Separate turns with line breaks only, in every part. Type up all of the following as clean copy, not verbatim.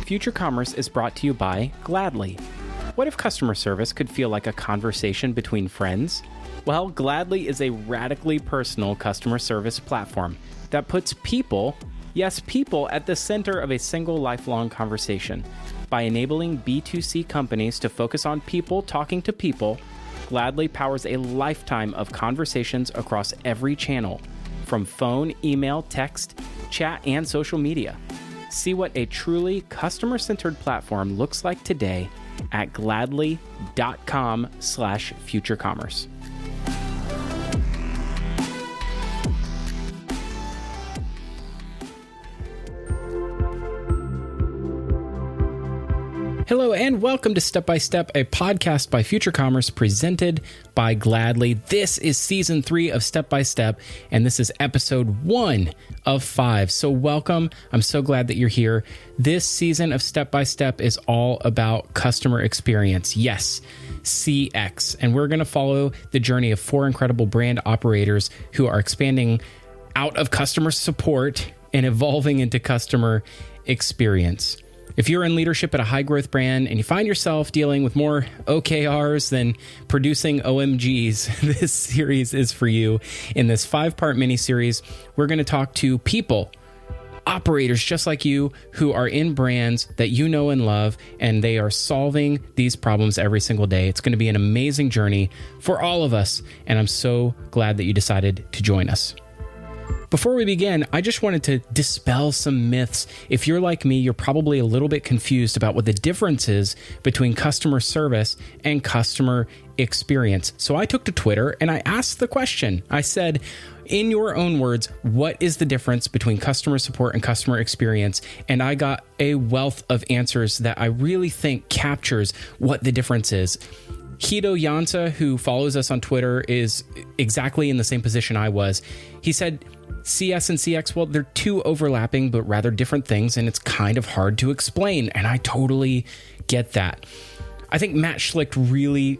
Future Commerce is brought to you by Gladly. What if customer service could feel like a conversation between friends? Well, Gladly is a radically personal customer service platform that puts people, yes, people, at the center of a single lifelong conversation. By enabling B2C companies to focus on people talking to people, Gladly powers a lifetime of conversations across every channel, from phone, email, text, chat, and social media. See what a truly customer-centered platform looks like today at gladly.com/futurecommerce. Hello and welcome to Step by Step, a podcast by Future Commerce presented by Gladly. This is season 3 of Step by Step, and this is episode 1 of 5. So welcome. I'm so glad that you're here. This season of Step by Step is all about customer experience. Yes, CX. And we're going to follow the journey of 4 incredible brand operators who are expanding out of customer support and evolving into customer experience. If you're in leadership at a high growth brand and you find yourself dealing with more OKRs than producing OMGs, this series is for you. In this 5-part mini series, we're going to talk to people, operators just like you, who are in brands that you know and love, and they are solving these problems every single day. It's going to be an amazing journey for all of us, and I'm so glad that you decided to join us. Before we begin, I just wanted to dispel some myths. If you're like me, you're probably a little bit confused about what the difference is between customer service and customer experience. So I took to Twitter and I asked the question. I said, in your own words, what is the difference between customer support and customer experience? And I got a wealth of answers that I really think captures what the difference is. Hito Jansa, who follows us on Twitter, is exactly in the same position I was. He said, CS and CX, well, they're two overlapping but rather different things, and it's kind of hard to explain, and I totally get that. I think Matt Schlicht really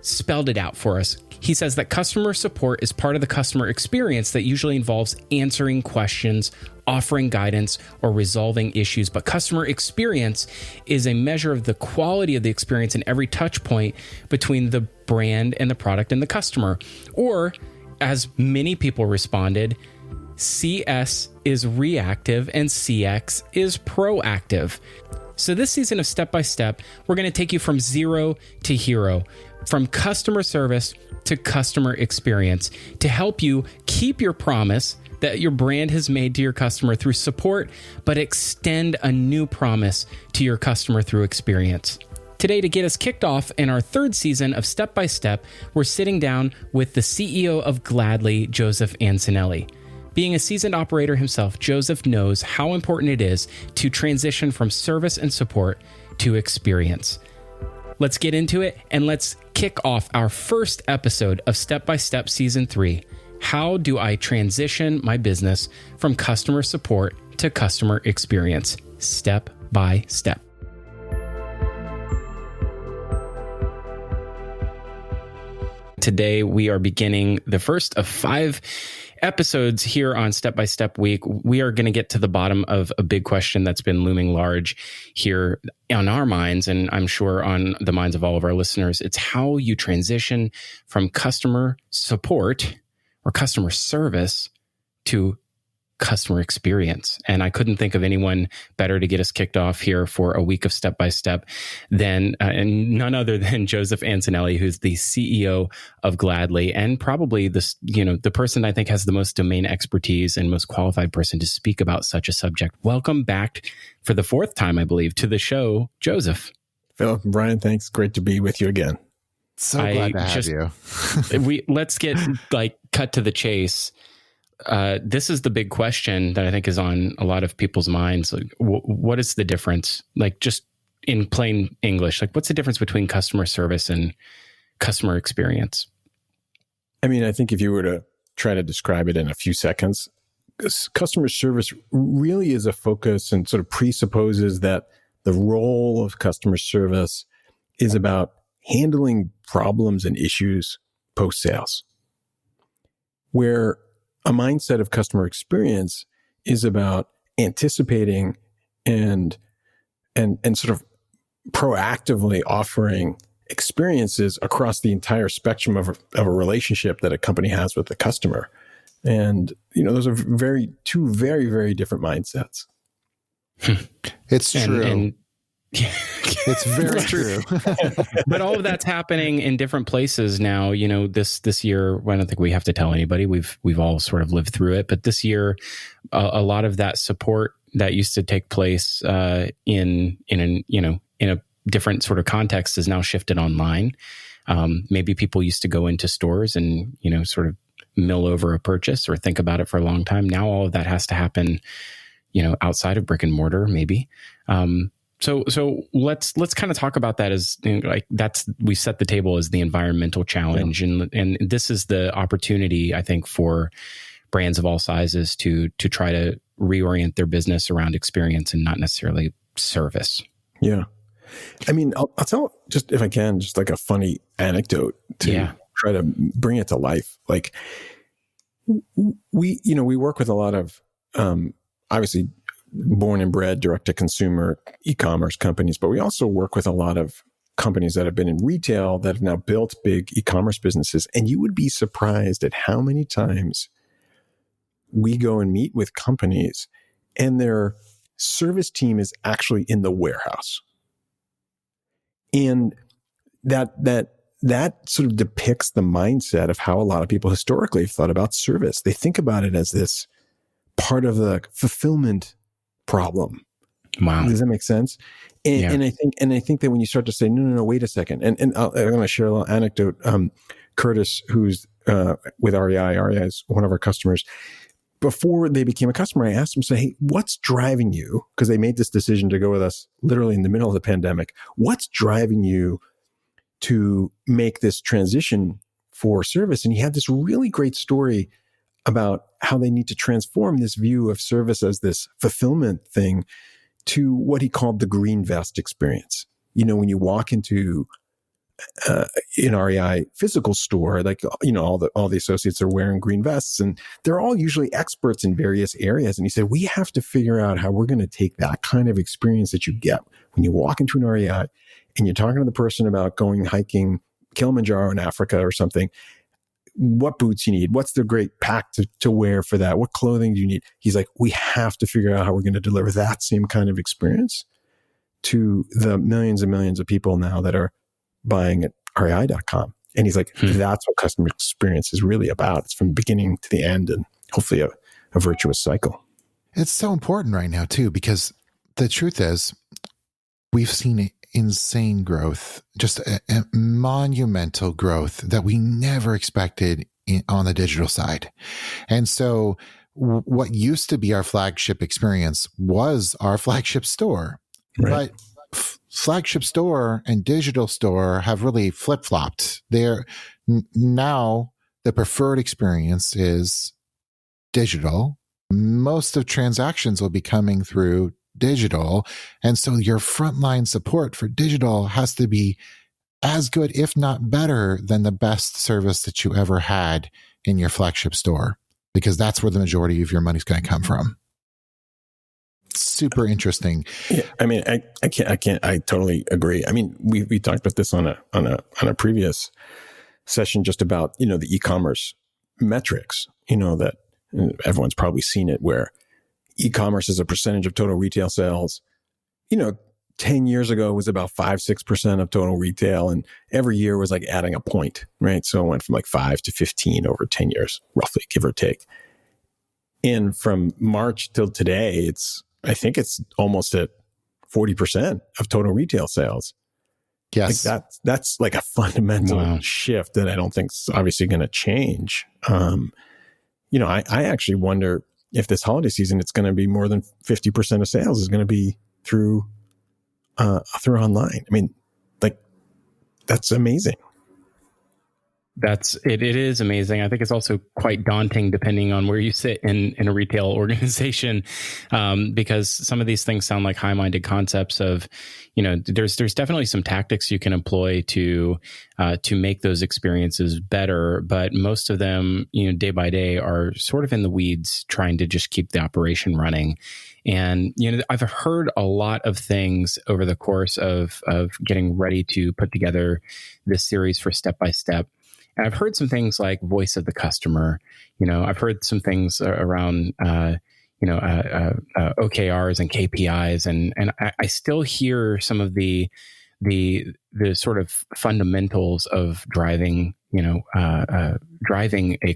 spelled it out for us. He says that customer support is part of the customer experience that usually involves answering questions, offering guidance, or resolving issues. But customer experience is a measure of the quality of the experience in every touch point between the brand and the product and the customer. Or, as many people responded, CS is reactive and CX is proactive. So this season of Step by Step, we're going to take you from zero to hero, from customer service to customer experience, to help you keep your promise that your brand has made to your customer through support, but extend a new promise to your customer through experience. Today, to get us kicked off in our 3rd season of Step by Step, we're sitting down with the CEO of Gladly, Joseph Ancinelli. Being a seasoned operator himself, Joseph knows how important it is to transition from service and support to experience. Let's get into it, and let's kick off our first episode of Step by Step Season 3. How do I transition my business from customer support to customer experience? Step by step. Today, we are beginning the first of 5 episodes here on Step by Step Week. We are going to get to the bottom of a big question that's been looming large here on our minds, and I'm sure on the minds of all of our listeners. It's how you transition from customer support or customer service to customer experience. And I couldn't think of anyone better to get us kicked off here for a week of Step by Step than and none other than Joseph Ancinelli, who's the CEO of Gladly, and probably the person I think has the most domain expertise and most qualified person to speak about such a subject. Welcome back for the 4th time, I believe, to the show, Joseph.
Philip and Brian, thanks. Great to be with you again.
So glad to have you.
Let's get cut to the chase. This is the big question that I think is on a lot of people's minds. Like, what is the difference? Like, just in plain English, like, what's the difference between customer service and customer experience?
I mean, I think if you were to try to describe it in a few seconds, customer service really is a focus and sort of presupposes that the role of customer service is about handling problems and issues post-sales, where a mindset of customer experience is about anticipating and and sort of proactively offering experiences across the entire spectrum of a relationship that a company has with the customer. And, those are two very, very different mindsets.
It's true. It's very true.
But all of that's happening in different places now. This year, I don't think we have to tell anybody. We've all sort of lived through it. But this year, a lot of that support that used to take place in a different sort of context is now shifted online. Maybe people used to go into stores and sort of mill over a purchase or think about it for a long time. Now all of that has to happen, outside of brick and mortar, maybe. So let's kind of talk about that as we set the table as the environmental challenge, and this is the opportunity, I think, for brands of all sizes to try to reorient their business around experience and not necessarily service.
Yeah, I mean, I'll tell, just if I can, just like a funny anecdote to try to bring it to life. Like we work with a lot of obviously born and bred direct to consumer e-commerce companies, but we also work with a lot of companies that have been in retail that have now built big e-commerce businesses. And you would be surprised at how many times we go and meet with companies and their service team is actually in the warehouse. And that sort of depicts the mindset of how a lot of people historically have thought about service. They think about it as this part of the fulfillment problem.
Wow.
Does that make sense? And I think that when you start to say, no, wait a second. And I'm going to share a little anecdote. Curtis, who's with REI is one of our customers. Before they became a customer, I asked him, say, hey, what's driving you? Because they made this decision to go with us literally in the middle of the pandemic. What's driving you to make this transition for service? And he had this really great story about how they need to transform this view of service as this fulfillment thing to what he called the green vest experience. When you walk into an REI physical store, like, all the associates are wearing green vests and they're all usually experts in various areas. And he said, we have to figure out how we're going to take that kind of experience that you get when you walk into an REI and you're talking to the person about going hiking Kilimanjaro in Africa or something. What boots you need, what's the great pack to wear for that, what clothing do you need? He's like, we have to figure out how we're going to deliver that same kind of experience to the millions and millions of people now that are buying at rei.com. And he's like, that's what customer experience is really about. It's from beginning to the end and hopefully a virtuous cycle.
It's so important right now too, because the truth is we've seen insane growth, just a monumental growth that we never expected on the digital side. And so what used to be our flagship experience was our flagship store. Right. But flagship store and digital store have really flip-flopped. They're now the preferred experience is digital. Most of transactions will be coming through digital. And so your frontline support for digital has to be as good, if not better, than the best service that you ever had in your flagship store, because that's where the majority of your money's going to come from. Super interesting.
Yeah, I mean, I totally agree. I mean, we talked about this on a previous session, just about, the e-commerce metrics, that everyone's probably seen it, where e-commerce is a percentage of total retail sales. 10 years ago was about 5-6% of total retail. And every year was like adding a point, right? So it went from like 5 to 15 over 10 years, roughly, give or take. And from March till today, I think it's almost at 40% of total retail sales.
Yes.
Like that's like a fundamental shift that I don't think is obviously going to change. I actually wonder if this holiday season, it's going to be more than 50% of sales is going to be through online. I mean, like, that's amazing.
It is amazing. I think it's also quite daunting depending on where you sit in a retail organization, because some of these things sound like high-minded concepts of, there's definitely some tactics you can employ to make those experiences better. But most of them, day by day are sort of in the weeds trying to just keep the operation running. And, I've heard a lot of things over the course of getting ready to put together this series for Step by Step. And I've heard some things like voice of the customer. I've heard some things around, OKRs and KPIs, and I still hear some of the sort of fundamentals of driving a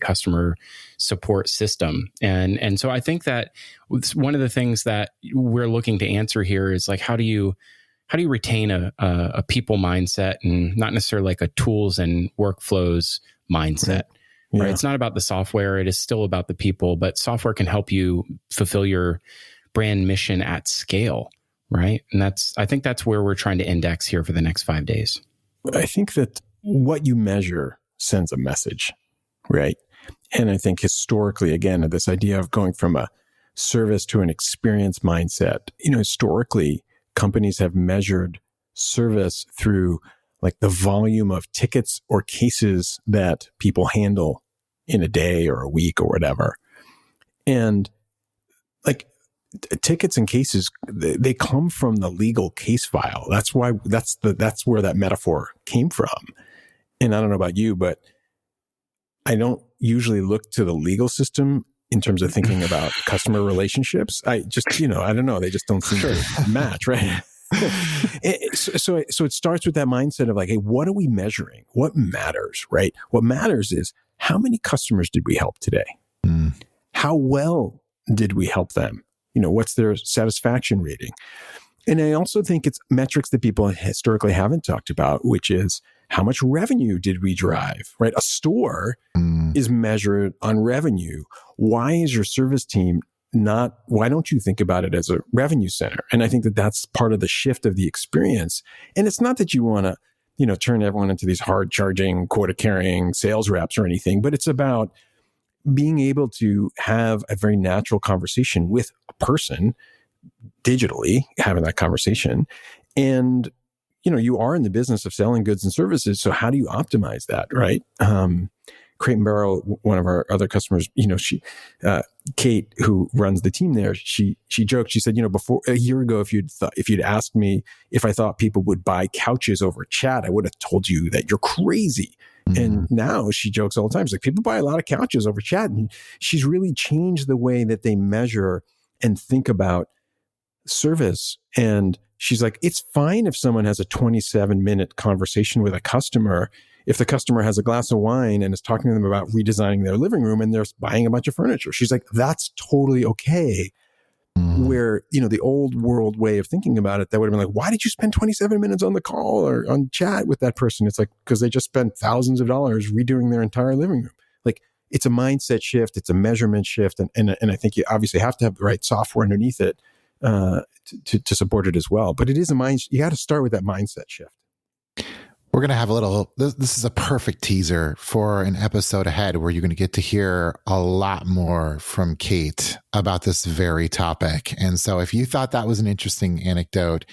customer support system. And so I think that one of the things that we're looking to answer here is like, how do you retain a people mindset and not necessarily like a tools and workflows mindset, right?
Yeah.
It's not about the software. It is still about the people, but software can help you fulfill your brand mission at scale, right? And I think that's where we're trying to index here for the next 5 days.
I think that what you measure sends a message, right? And I think historically, again, this idea of going from a service to an experience mindset, historically, companies have measured service through like the volume of tickets or cases that people handle in a day or a week or whatever. And like tickets and cases, they come from the legal case file. That's where that metaphor came from. And I don't know about you, but I don't usually look to the legal system in terms of thinking about customer relationships. I just, I don't know. They just don't seem to match, right? So it starts with that mindset of like, hey, what are we measuring? What matters, right? What matters is how many customers did we help today? How well did we help them? What's their satisfaction rating? And I also think it's metrics that people historically haven't talked about, which is how much revenue did we drive, right? A store is measured on revenue. Why is your service team why don't you think about it as a revenue center? And I think that that's part of the shift of the experience. And it's not that you want to, turn everyone into these hard charging, quota carrying sales reps or anything, but it's about being able to have a very natural conversation with a person digitally, having that conversation. And, you are in the business of selling goods and services. So how do you optimize that, right? Crate and Barrel, one of our other customers, Kate, who runs the team there, she joked, she said, before a year ago, if you'd asked me if I thought people would buy couches over chat, I would have told you that you're crazy. Mm-hmm. And now she jokes all the time. She's like, people buy a lot of couches over chat. And she's really changed the way that they measure and think about service. And she's like, it's fine if someone has a 27-minute conversation with a customer if the customer has a glass of wine and is talking to them about redesigning their living room and they're buying a bunch of furniture. She's like, that's totally okay. Mm. Where, the old world way of thinking about it, that would have been like, why did you spend 27 minutes on the call or on chat with that person? It's like, because they just spent thousands of dollars redoing their entire living room. Like, it's a mindset shift. It's a measurement shift. And I think you obviously have to have the right software underneath it to support it as well. But it is you got to start with that mindset shift.
We're going to have this is a perfect teaser for an episode ahead where you're going to get to hear a lot more from Kate about this very topic. And so if you thought that was an interesting anecdote,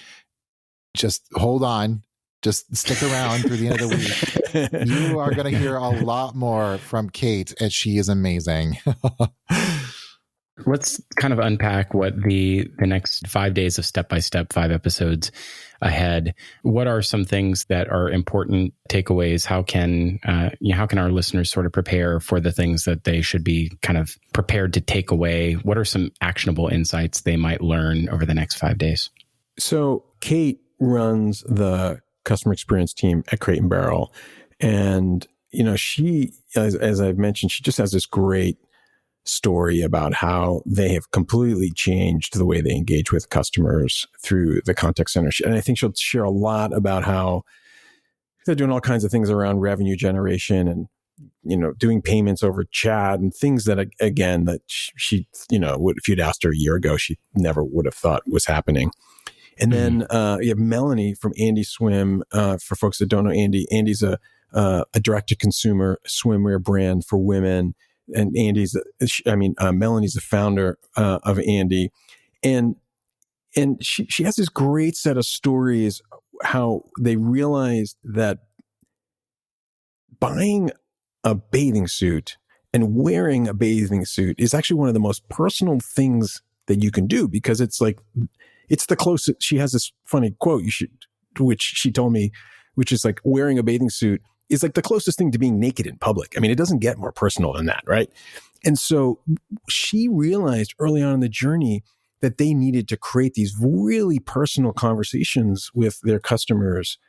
just hold on, just stick around through the end of the week. You are going to hear a lot more from Kate, and she is amazing.
Let's kind of unpack what the next 5 days of Step by Step, 5 episodes ahead. What are some things that are important takeaways? How can our listeners sort of prepare for the things that they should be kind of prepared to take away? What are some actionable insights they might learn over the next 5 days?
So Kate runs the customer experience team at Crate and Barrel. And, she, as I've mentioned, she just has this great story about how they have completely changed the way they engage with customers through the contact center. And I think she'll share a lot about how they're doing all kinds of things around revenue generation and, doing payments over chat and things that, again, that she if you'd asked her a year ago, she never would have thought was happening. And then you have Melanie from Andy Swim. For folks that don't know Andy, Andy's a a direct-to-consumer swimwear brand for women. And Melanie's the founder of Andy. And she has this great set of stories how they realized that buying a bathing suit and wearing a bathing suit is actually one of the most personal things that you can do, because it's the closest. She has this funny quote which she told me, which is like, wearing a bathing suit is like the closest thing to being naked in public. I mean, it doesn't get more personal than that, right? And so she realized early on in the journey that they needed to create these really personal conversations with their customers.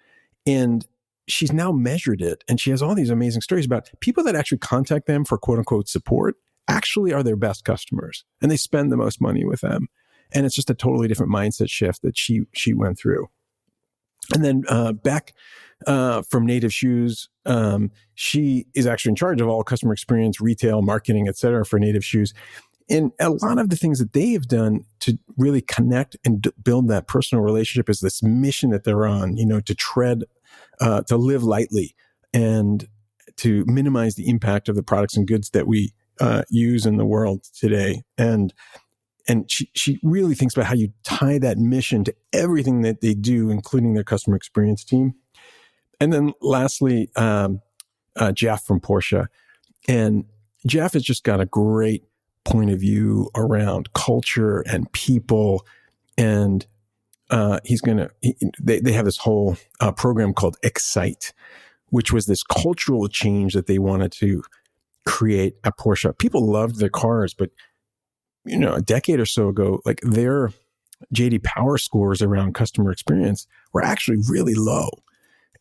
And she's now measured it. And she has all these amazing stories about people that actually contact them for quote unquote support actually are their best customers, and they spend the most money with them. And it's just a totally different mindset shift that she went through. And then Beck from Native Shoes, she is actually in charge of all customer experience, retail, marketing, et cetera, for Native Shoes. And a lot of the things that they have done to really connect and build that personal relationship is this mission that they're on, to live lightly and to minimize the impact of the products and goods that we use in the world today. And she really thinks about how you tie that mission to everything that they do, including their customer experience team. And then lastly, Jeff from Porsche. And Jeff has just got a great point of view around culture and people. And they have this whole program called Excite, which was this cultural change that they wanted to create at Porsche. People loved their cars, but a decade or so ago, like their JD Power scores around customer experience were actually really low.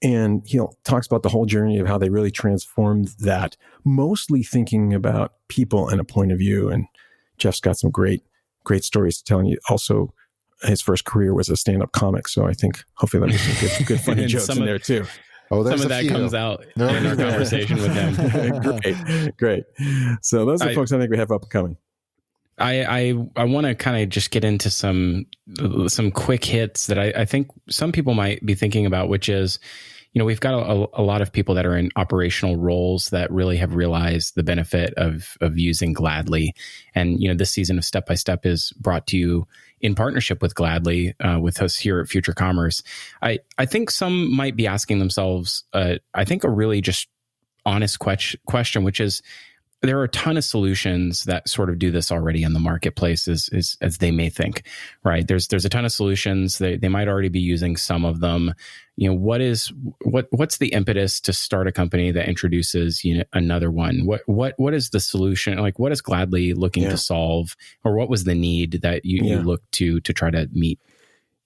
And he talks about the whole journey of how they really transformed that, mostly thinking about people and a point of view. And Jeff's got some great stories to tell. And also, his first career was a stand-up comic. So I think hopefully there'll be some good funny jokes in there too.
Oh,
some of that comes out in our conversation with him.
Great. So those are the folks I think we have up and coming.
I want to kind of just get into some quick hits that I think some people might be thinking about, which is, we've got a lot of people that are in operational roles that really have realized the benefit of using Gladly. And, this season of Step by Step is brought to you in partnership with Gladly, with us here at Future Commerce. I think some might be asking themselves, I think a really just honest question, which is, there are a ton of solutions that sort of do this already in the marketplace as they may think, right? There's a ton of solutions. They might already be using some of them. What's the impetus to start a company that introduces another one? What is the solution? Like, what is Gladly looking to solve, or what was the need that you looked to try to meet?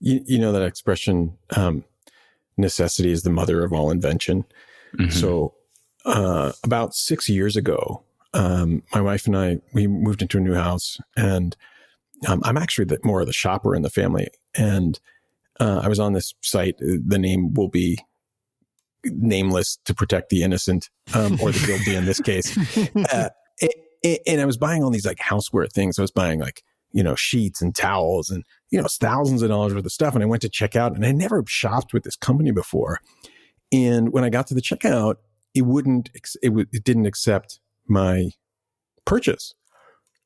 You know that expression, necessity is the mother of all invention. Mm-hmm. So about 6 years ago, my wife and I, we moved into a new house, and I'm actually more of the shopper in the family. And I was on this site. The name will be nameless to protect the innocent, or the guilty in this case. And I was buying all these like houseware things. I was buying like, sheets and towels and, it's thousands of dollars worth of stuff. And I went to check out, and I never shopped with this company before. And when I got to the checkout, it didn't accept my purchase.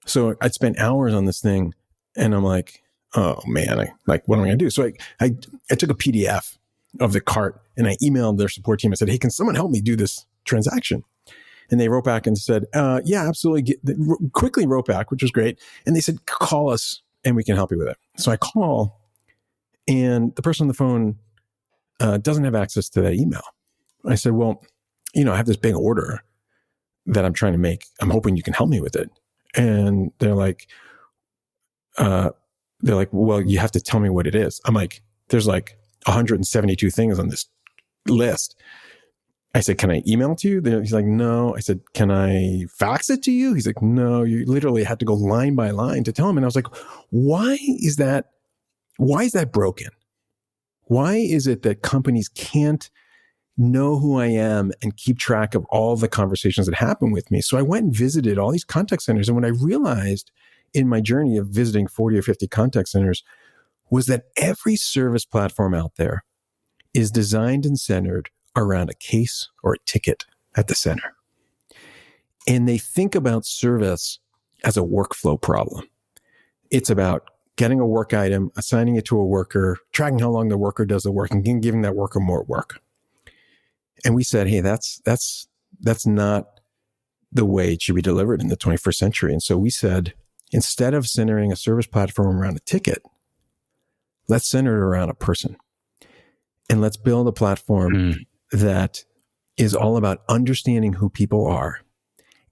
So I'd spent hours on this thing, and I'm like, oh man, what am I going to do? So I took a PDF of the cart, and I emailed their support team. I said, hey, can someone help me do this transaction? And they wrote back and said, yeah, absolutely. Quickly wrote back, which was great. And they said, call us and we can help you with it. So I call, and the person on the phone doesn't have access to that email. I said, well, I have this big order that I'm trying to make. I'm hoping you can help me with it. And they're like, well, you have to tell me what it is. I'm like, there's like 172 things on this list. I said, can I email it to you? He's like, no. I said, can I fax it to you? He's like, no, you literally had to go line by line to tell him. And I was like, why is that broken? Why is it that companies can't know who I am and keep track of all the conversations that happen with me? So I went and visited all these contact centers. And what I realized in my journey of visiting 40 or 50 contact centers was that every service platform out there is designed and centered around a case or a ticket at the center. And they think about service as a workflow problem. It's about getting a work item, assigning it to a worker, tracking how long the worker does the work, and giving that worker more work. And we said, hey, that's not the way it should be delivered in the 21st century. And so we said, instead of centering a service platform around a ticket, let's center it around a person. And let's build a platform that is all about understanding who people are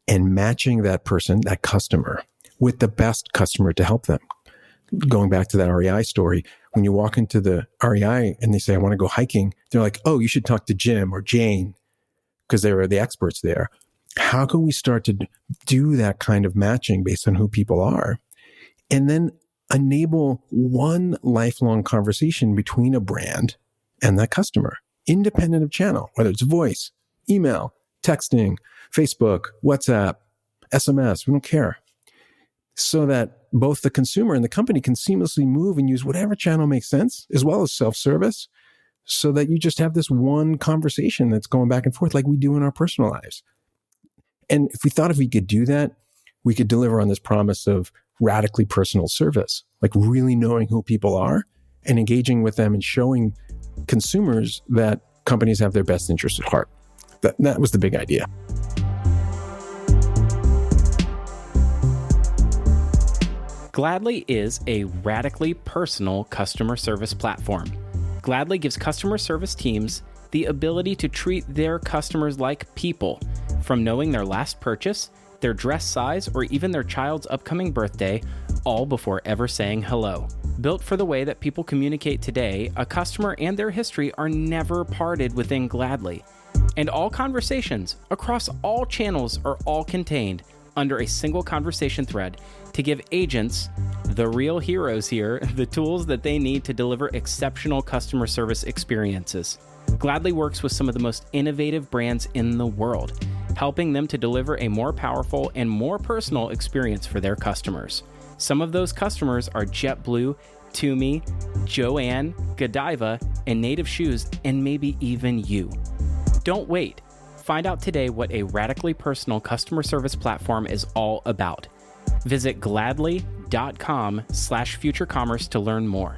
and matching that person, that customer, with the best customer to help them. Going back to that REI story, when you walk into the REI and they say, I want to go hiking, they're like, oh, you should talk to Jim or Jane because they were the experts there. How can we start to do that kind of matching based on who people are? And then enable one lifelong conversation between a brand and that customer, independent of channel, whether it's voice, email, texting, Facebook, WhatsApp, SMS, we don't care. So that both the consumer and the company can seamlessly move and use whatever channel makes sense, as well as self-service, so that you just have this one conversation that's going back and forth like we do in our personal lives. And if we could do that, we could deliver on this promise of radically personal service, like really knowing who people are and engaging with them and showing consumers that companies have their best interests at heart. That was the big idea.
Gladly is a radically personal customer service platform. Gladly gives customer service teams the ability to treat their customers like people, from knowing their last purchase, their dress size, or even their child's upcoming birthday, all before ever saying hello. Built for the way that people communicate today, a customer and their history are never parted within Gladly. And all conversations across all channels are all contained under a single conversation thread to give agents, the real heroes here, the tools that they need to deliver exceptional customer service experiences. Gladly works with some of the most innovative brands in the world, helping them to deliver a more powerful and more personal experience for their customers. Some of those customers are JetBlue, Tumi, Joanne, Godiva, and Native Shoes, and maybe even you. Don't wait. Find out today what a radically personal customer service platform is all about. Visit gladly.com/futurecommerce to learn more.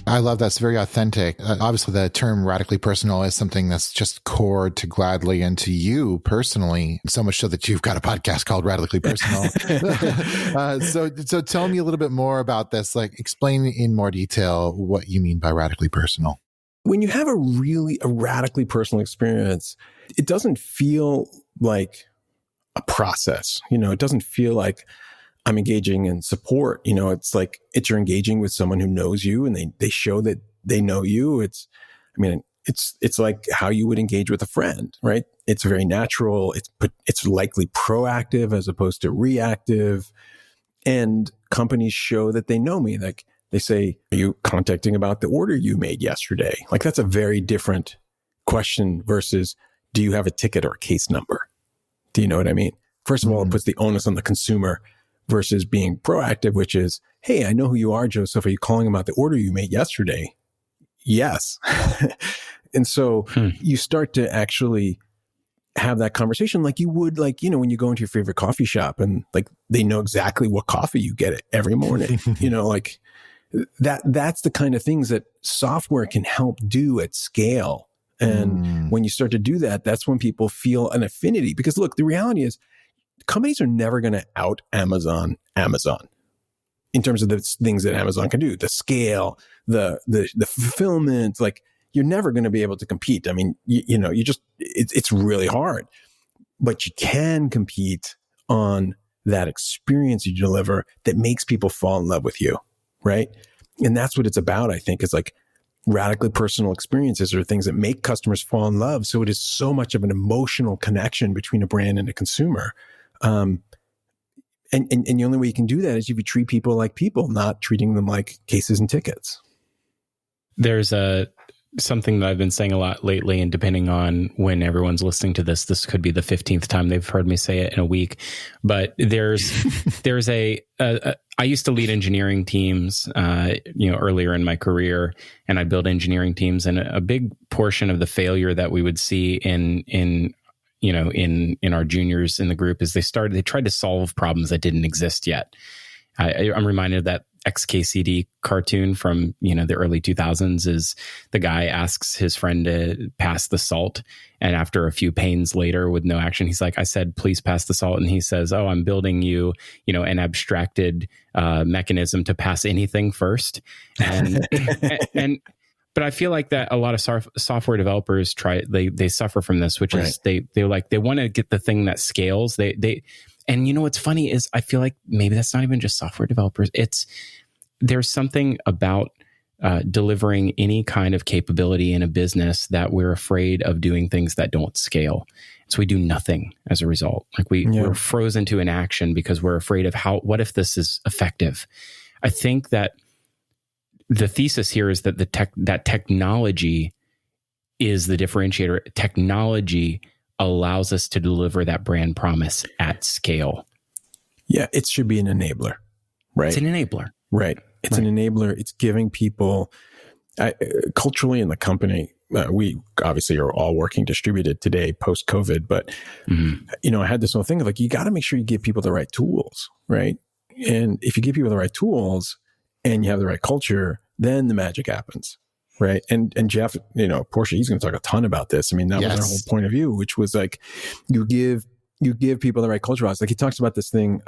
I love that's very authentic. Obviously, the term radically personal is something that's just core to Gladly and to you personally, so much so that you've got a podcast called Radically Personal. So tell me a little bit more about this. Like, explain in more detail what you mean by radically personal.
When you have a radically personal experience, it doesn't feel like a process. It doesn't feel like I'm engaging in support. It's like you're engaging with someone who knows you and they show that they know you. It's like how you would engage with a friend, right? It's very natural. It's likely proactive as opposed to reactive. And companies show that they know me. Like they say, are you contacting about the order you made yesterday? Like that's a very different question versus do you have a ticket or a case number? Do you know what I mean? First of all, it puts the onus on the consumer versus being proactive, which is, hey, I know who you are, Joseph. Are you calling about the order you made yesterday? Yes. And so you start to actually have that conversation like you would, when you go into your favorite coffee shop and they know exactly what coffee you get every morning, that's the kind of things that software can help do at scale. And when you start to do that, that's when people feel an affinity. Because look, the reality is, companies are never going to out Amazon in terms of the things that Amazon can do, the scale, the fulfillment. Like you're never going to be able to compete. I mean, it's really hard, but you can compete on that experience you deliver that makes people fall in love with you, right? And that's what it's about. I think it's like radically personal experiences are things that make customers fall in love. So it is so much of an emotional connection between a brand and a consumer. And the only way you can do that is if you treat people like people, not treating them like cases and tickets.
There's a something that I've been saying a lot lately, and depending on when everyone's listening to this, this could be the 15th time they've heard me say it in a week. But there's I used to lead engineering teams, earlier in my career, and I built engineering teams. And a big portion of the failure that we would see in our juniors in the group is they tried to solve problems that didn't exist yet. I'm reminded of that XKCD cartoon from, the early 2000s is the guy asks his friend to pass the salt. And after a few pains later with no action, he's like, I said, please pass the salt. And he says, oh, I'm building you, an abstracted mechanism to pass anything first. And, but I feel like that a lot of software developers they suffer from this, which is they want to get the thing that scales. And what's funny is I feel like maybe that's not even just software developers. There's something about delivering any kind of capability in a business that we're afraid of doing things that don't scale. So we do nothing as a result. Like we're frozen to inaction because we're afraid of what if this is effective? I think that the thesis here is that that technology is the differentiator. Technology allows us to deliver that brand promise at scale.
Yeah, it should be an enabler, right?
It's an enabler.
Right. It's an enabler. It's giving people, culturally in the company, we obviously are all working distributed today post-COVID, but, I had this whole thing of like, you got to make sure you give people the right tools, right? And if you give people the right tools and you have the right culture, then the magic happens. Right. And Jeff, Portia, he's going to talk a ton about this. I mean, that was our whole point of view, which was like, you give people the right culture. Like he talks about this thing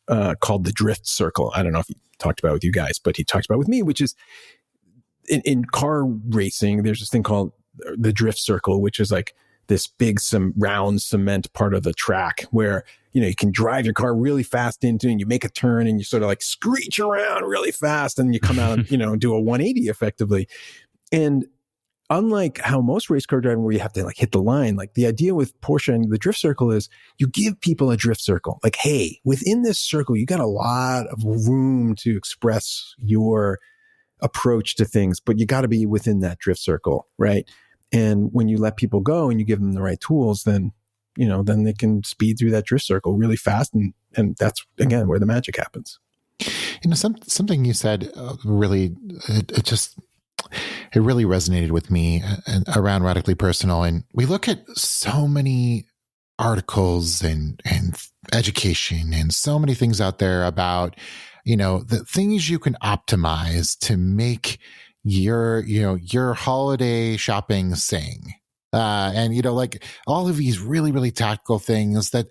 called the drift circle. I don't know if he talked about it with you guys, but he talks about it with me, which is in car racing, there's this thing called the drift circle, which is like this big, round cement part of the track where, you can drive your car really fast into and you make a turn and you sort of like screech around really fast and you come out and, do a 180 effectively. And unlike how most race car driving where you have to like hit the line, like the idea with Porsche and the drift circle is you give people a drift circle. Like, hey, within this circle, you got a lot of room to express your approach to things, but you got to be within that drift circle, right? And when you let people go and you give them the right tools, then they can speed through that drift circle really fast. And that's, again, where the magic happens.
Something you said really, it really resonated with me around Radically Personal. And we look at so many articles and education and so many things out there about, the things you can optimize to make your holiday shopping sing. And, like all of these really, really tactical things that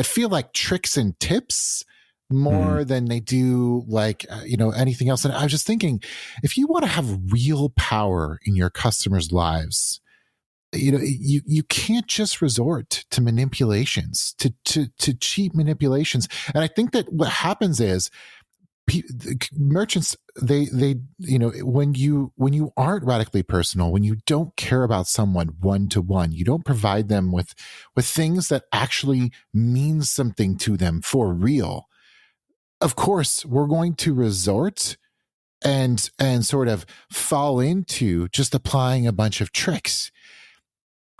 feel like tricks and tips more than they do like, anything else. And I was just thinking, if you want to have real power in your customers' lives, you can't just resort to manipulations, to cheap manipulations. And I think that what happens is, merchants, they when you aren't radically personal, when you don't care about someone one-to-one, you don't provide them with things that actually mean something to them for real. Of course, we're going to resort and sort of fall into just applying a bunch of tricks.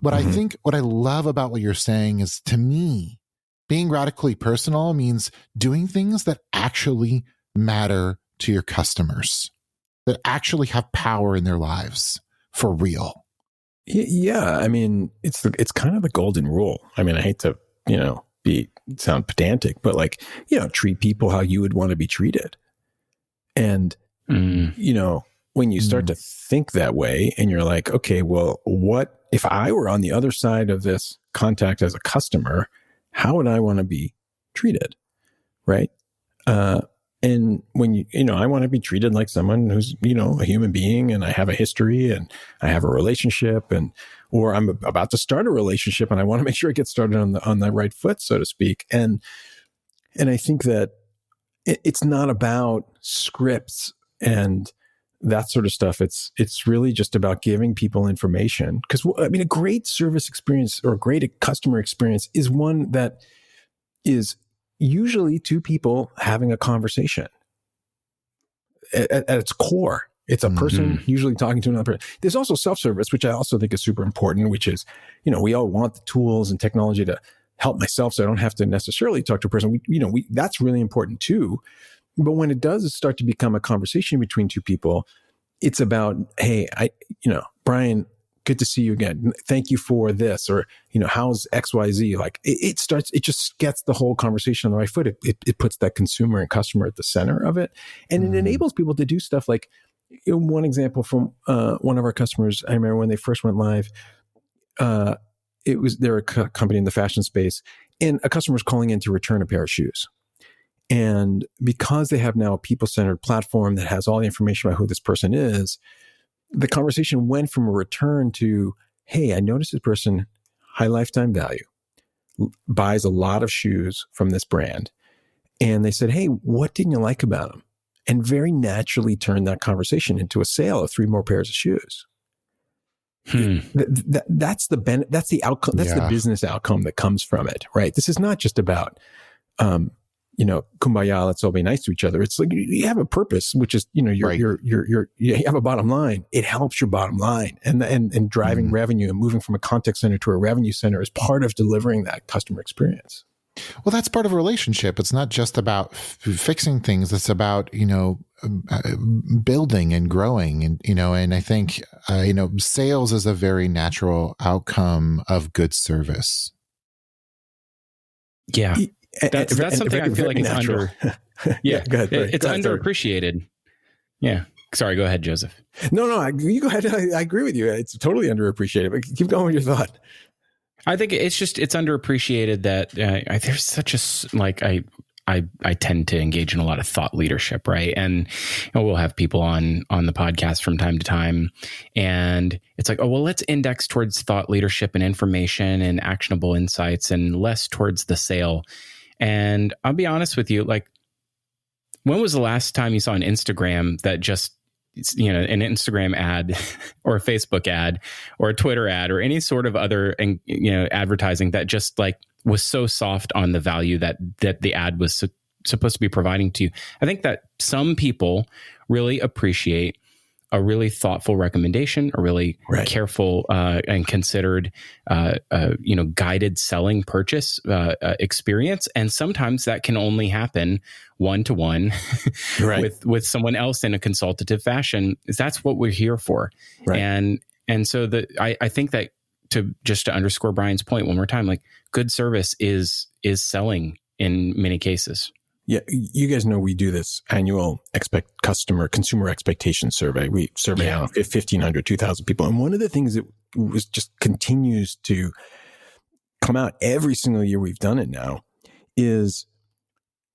But I think what I love about what you're saying is, to me, being radically personal means doing things that actually matter to your customers, that actually have power in their lives for real.
Yeah. I mean, it's kind of the golden rule. I mean, I hate to, sound pedantic, but like, treat people how you would want to be treated. And, when you start to think that way and you're like, okay, well, what if I were on the other side of this contact as a customer, how would I want to be treated? Right. And when I want to be treated like someone who's, a human being, and I have a history and I have a relationship, or I'm about to start a relationship and I want to make sure it gets started on the right foot, so to speak. And I think that it's not about scripts and that sort of stuff. It's really just about giving people information. Because a great service experience or a great customer experience is one that is usually two people having a conversation at its core. It's a person usually talking to another person. There's also self-service, which I also think is super important, which is, we all want the tools and technology to help myself so I don't have to necessarily talk to a person. That's really important too. But when it does start to become a conversation between two people, it's about, hey, Brian, good to see you again. Thank you for this, or, how's XYZ? Like it just gets the whole conversation on the right foot. It puts that consumer and customer at the center of it. And it enables people to do stuff like, one example from one of our customers, I remember when they first went live, they're a company in the fashion space, and a customer was calling in to return a pair of shoes. And because they have now a people-centered platform that has all the information about who this person is, the conversation went from a return to, hey, I noticed this person, high lifetime value, buys a lot of shoes from this brand. And they said, hey, what didn't you like about them? And very naturally turned that conversation into a sale of 3 more pairs of shoes. That's the outcome. That's the business outcome that comes from it, right? This is not just about, kumbaya, let's all be nice to each other. It's like you have a purpose, which is, you have a bottom line. It helps your bottom line, and driving revenue and moving from a contact center to a revenue center is part of delivering that customer experience.
Well, that's part of a relationship. It's not just about fixing things. It's about, building and growing. And I think, sales is a very natural outcome of good service.
Yeah. That's something I feel like it's
natural.
Yeah.
Go ahead.
It's underappreciated. Yeah. Sorry. Go ahead, Joseph.
No, you go ahead. I agree with you. It's totally underappreciated, but keep going with your thought.
I think it's underappreciated that there's such a I tend to engage in a lot of thought leadership, right? And we'll have people on the podcast from time to time, and it's like, oh well, let's index towards thought leadership and information and actionable insights, and less towards the sale. And I'll be honest with you, like, when was the last time you saw an Instagram that just an Instagram ad or a Facebook ad or a Twitter ad or any sort of other, advertising that just like was so soft on the value that the ad was supposed to be providing to you? I think that some people really appreciate a really thoughtful recommendation, a really careful and considered, guided selling purchase experience. And sometimes that can only happen one-to-one with someone else in a consultative fashion. That's what we're here for. Right. And so I think that to underscore Brian's point one more time, like, good service is selling in many cases.
Yeah, you guys know we do this annual consumer expectation survey. We survey 1,500, 2,000 people. And one of the things that was just continues to come out every single year we've done it now is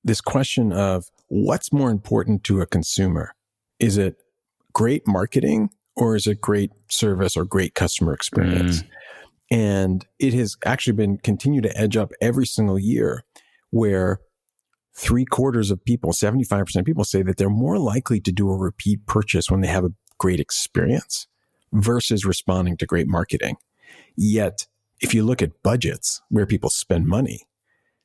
this question of what's more important to a consumer? Is it great marketing or is it great service or great customer experience? And it has actually been continued to edge up every single year, where 3/4 of people, 75% of people, say that they're more likely to do a repeat purchase when they have a great experience versus responding to great marketing. Yet, if you look at budgets where people spend money,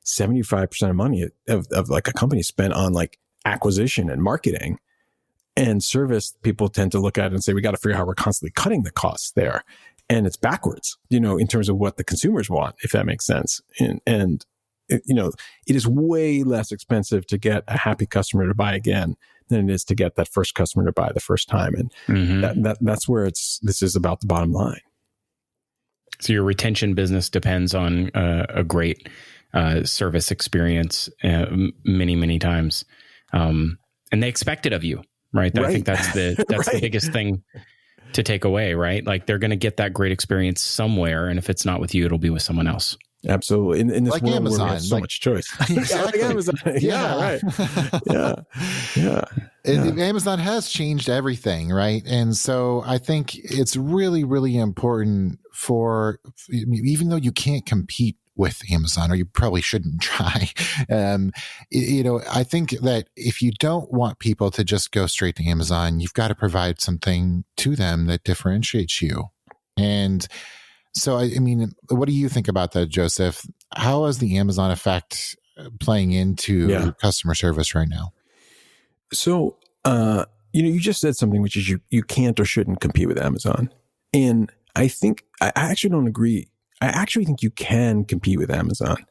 75% of money of like a company spent on like acquisition and marketing, and service, people tend to look at it and say, we got to figure out how we're constantly cutting the costs there. And it's backwards, in terms of what the consumers want, if that makes sense. And it is way less expensive to get a happy customer to buy again than it is to get that first customer to buy the first time. And that's where this is about the bottom line.
So your retention business depends on a great service experience many, many times. And they expect it of you, right? I think that's the biggest thing to take away, right? Like, they're going to get that great experience somewhere. And if it's not with you, it'll be with someone else.
Absolutely. In this
like
world
Amazon,
where we have so much choice. Like Amazon.
Amazon has changed everything, right? And so I think it's really, really important even though you can't compete with Amazon, or you probably shouldn't try. I think that if you don't want people to just go straight to Amazon, you've got to provide something to them that differentiates you. And so, what do you think about that, Joseph? How is the Amazon effect playing into customer service right now?
So you just said something, which is you can't or shouldn't compete with Amazon. And I actually don't agree. I actually think you can compete with Amazon.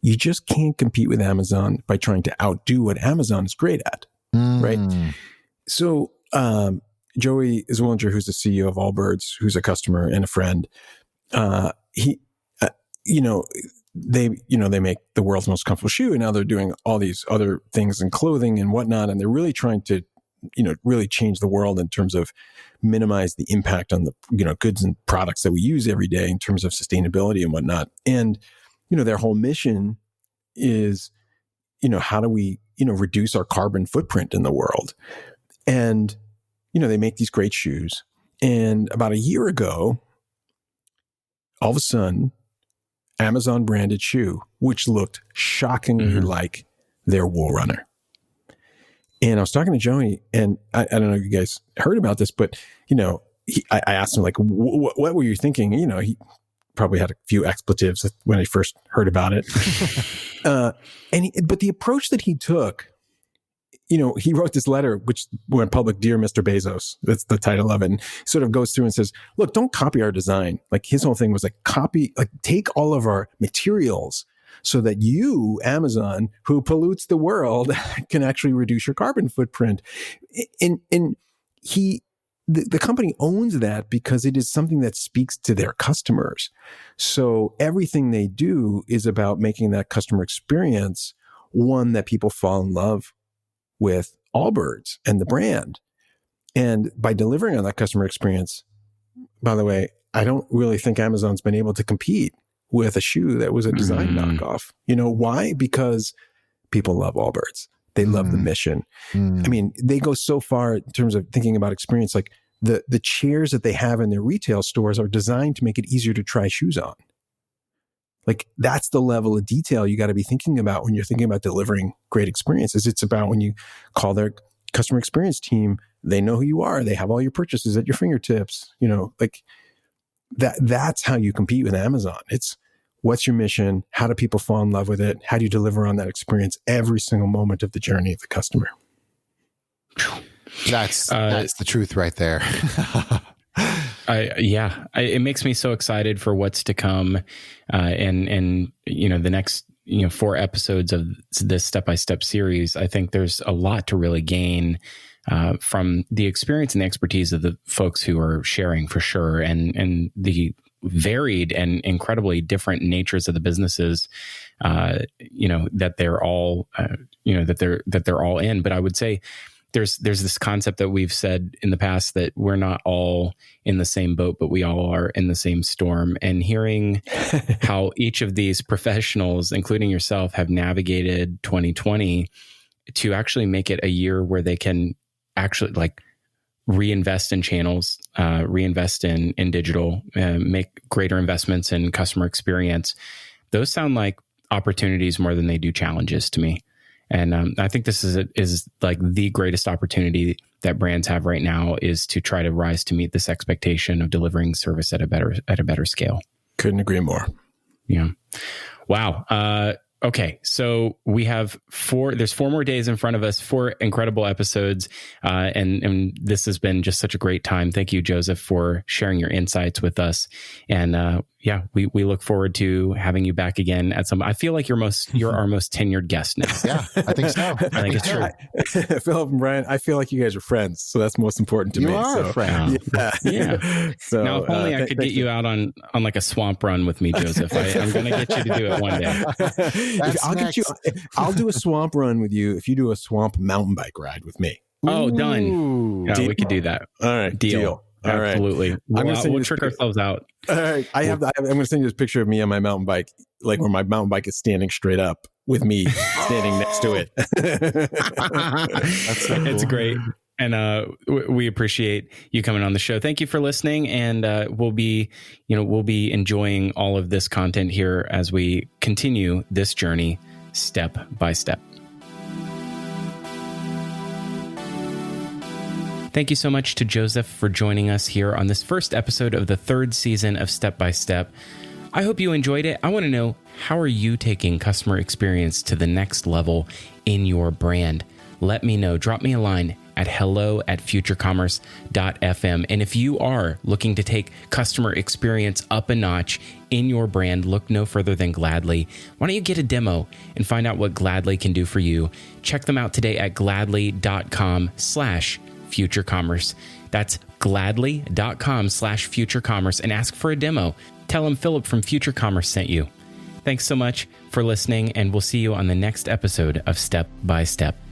You just can't compete with Amazon by trying to outdo what Amazon is great at, right? So Joey Zwillinger, who's the CEO of Allbirds, who's a customer and a friend, they make the world's most comfortable shoe, and now they're doing all these other things in clothing and whatnot, and they're really trying to, really change the world in terms of minimize the impact on the, goods and products that we use every day in terms of sustainability and whatnot. And, their whole mission is, how do we, reduce our carbon footprint in the world? And, they make these great shoes. And about a year ago, all of a sudden, Amazon branded shoe, which looked shockingly like their Wool Runner. And I was talking to Joey, and I don't know if you guys heard about this, but, I asked him, like, what were you thinking? He probably had a few expletives when I first heard about it. But the approach that he took, he wrote this letter, which went public, Dear Mr. Bezos. That's the title of it. And sort of goes through and says, look, don't copy our design. Like, his whole thing was take all of our materials so that you, Amazon, who pollutes the world, can actually reduce your carbon footprint. And the company owns that because it is something that speaks to their customers. So everything they do is about making that customer experience one that people fall in love with Allbirds and the brand. And by delivering on that customer experience, by the way, I don't really think Amazon's been able to compete with a shoe that was a design knockoff. Why? Because people love Allbirds. They love the mission. I mean, they go so far in terms of thinking about experience. Like the chairs that they have in their retail stores are designed to make it easier to try shoes on. Like, that's the level of detail you got to be thinking about when you're thinking about delivering great experiences. It's about when you call their customer experience team, they know who you are. They have all your purchases at your fingertips. Like that's how you compete with Amazon. It's what's your mission? How do people fall in love with it? How do you deliver on that experience every single moment of the journey of the customer?
That's the truth right there.
It makes me so excited for what's to come, and the next 4 episodes of this step-by-step series. I think there's a lot to really gain from the experience and the expertise of the folks who are sharing, for sure, and the varied and incredibly different natures of the businesses, that they're all, that they're all in. But I would say there's this concept that we've said in the past that we're not all in the same boat, but we all are in the same storm. And hearing how each of these professionals, including yourself, have navigated 2020 to actually make it a year where they can actually reinvest in channels, reinvest in digital, make greater investments in customer experience. Those sound like opportunities more than they do challenges to me. And I think this is like the greatest opportunity that brands have right now, is to try to rise to meet this expectation of delivering service at a better scale.
Couldn't agree more.
Yeah. Wow. Okay, so we have there's 4 more days in front of us, 4 incredible episodes. And this has been just such a great time. Thank you, Joseph, for sharing your insights with us. And we look forward to having you back again at some. I feel like you're our most tenured guest now.
Yeah, I think so.
I think it's true.
Philip and Brian, I feel like you guys are friends, so that's most important to me.
You are a friend.
Yeah. So now, if only I could get you out on like a swamp run with me, Joseph. I'm going to get you to do it one day.
I'll do a swamp run with you if you do a swamp mountain bike ride with me.
Oh, done. Yeah, we could do that.
All right.
Deal. Absolutely.
All right.
We'll trick ourselves out.
All right. I'm going to send you this picture of me on my mountain bike, like where my mountain bike is standing straight up with me standing next to it.
That's so cool.
It's great. And we appreciate you coming on the show. Thank you for listening. And we'll be enjoying all of this content here as we continue this journey step by step. Thank you so much to Joseph for joining us here on this first episode of the 3rd season of Step by Step. I hope you enjoyed it. I want to know, how are you taking customer experience to the next level in your brand? Let me know. Drop me a line, at hello@futurecommerce.fm. And if you are looking to take customer experience up a notch in your brand, look no further than Gladly. Why don't you get a demo and find out what Gladly can do for you? Check them out today at gladly.com/futurecommerce. That's gladly.com/futurecommerce and ask for a demo. Tell them Philip from Future Commerce sent you. Thanks so much for listening, and we'll see you on the next episode of Step by Step.